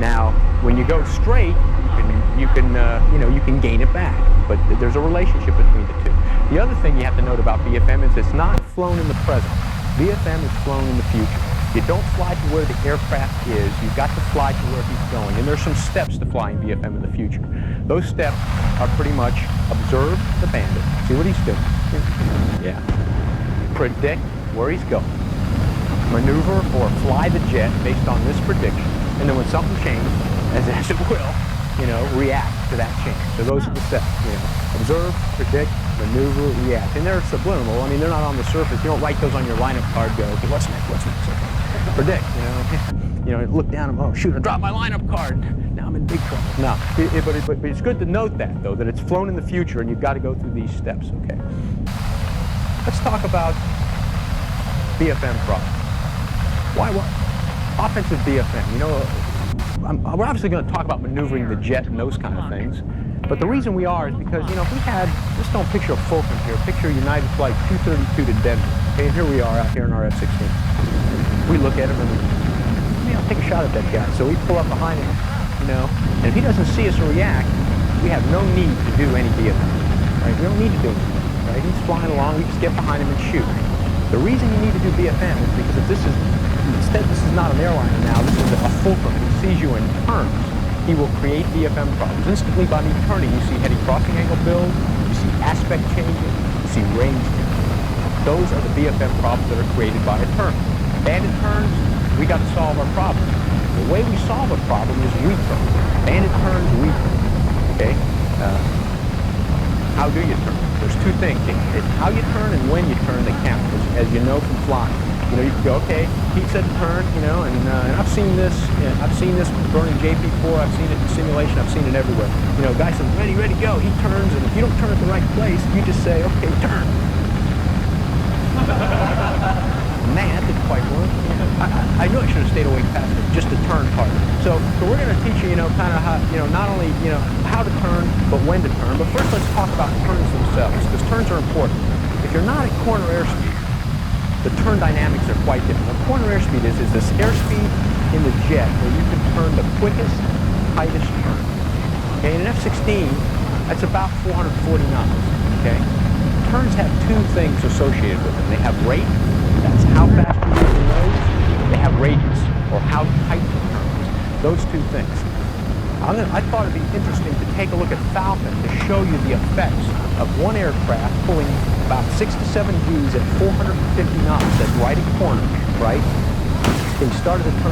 Now, when you go straight, you can gain it back, but there's a relationship between the two. The other thing you have to note about BFM is it's not flown in the present. BFM is flown in the future. You don't fly to where the aircraft is. You've got to fly to where he's going. And there's some steps to flying BFM in the future. Those steps are pretty much observe the bandit, see what he's doing. Yeah. Predict where he's going. Maneuver or fly the jet based on this prediction. And then when something changes, as it will, react to that change. So those are the steps, Observe, predict, maneuver, react. And they're subliminal. I mean, they're not on the surface. You don't write those on your lineup card, go, okay, what's next? Okay. Predict, look down and, oh, shoot, I dropped my lineup card. Now I'm in big trouble. No, but it's good to note that, though, that it's flown in the future and you've got to go through these steps, okay? Let's talk about BFM problems. Why what? Offensive BFM, we're obviously going to talk about maneuvering the jet and those kind of things. But the reason we are is because, if we had, just don't picture a Fulcrum here, picture United Flight 232 to Denver. Okay, and here we are out here in our F-16. We look at him and I'll take a shot at that guy. So we pull up behind him, and if he doesn't see us or react, we have no need to do any BFM, right? We don't need to do anything, right? He's flying along, we just get behind him and shoot. The reason you need to do BFM is because if this is, instead this is not an airliner now, this is a Fulcrum, and he sees you in turns, he will create BFM problems. Instantly by me turning, you see heading crossing angle build, you see aspect changing, you see range changing. Those are the BFM problems that are created by a turn. Bandit turns, we got to solve our problem. The way we solve a problem is return. Bandit turns, return. Okay? How do you turn? There's two things. It's how you turn and when you turn that count, as you know from flying. You can go, okay, Pete said to turn, and I've seen this. I've seen this burning JP4. I've seen it in simulation. I've seen it everywhere. Guy says, ready, go. He turns, and if you don't turn at the right place, you just say, okay, turn. Man, that didn't quite work. I knew I should have stayed awake past it, just the turn part. So we're going to teach you, kind of how, not only, how to turn, but when to turn. But first, let's talk about turns themselves, because turns are important. If you're not at corner airspeed, the turn dynamics are quite different. What corner airspeed is this airspeed in the jet where you can turn the quickest, tightest turn. Okay, in an F-16, that's about 440 knots. Okay, turns have two things associated with them. They have rate, that's how fast you move the nose. They have radius, or how tight the turn is. Those two things. I thought it'd be interesting to take a look at Falcon to show you the effects of one aircraft pulling about 6 to 7 Gs at 450 knots at right at corner, right? They started to turn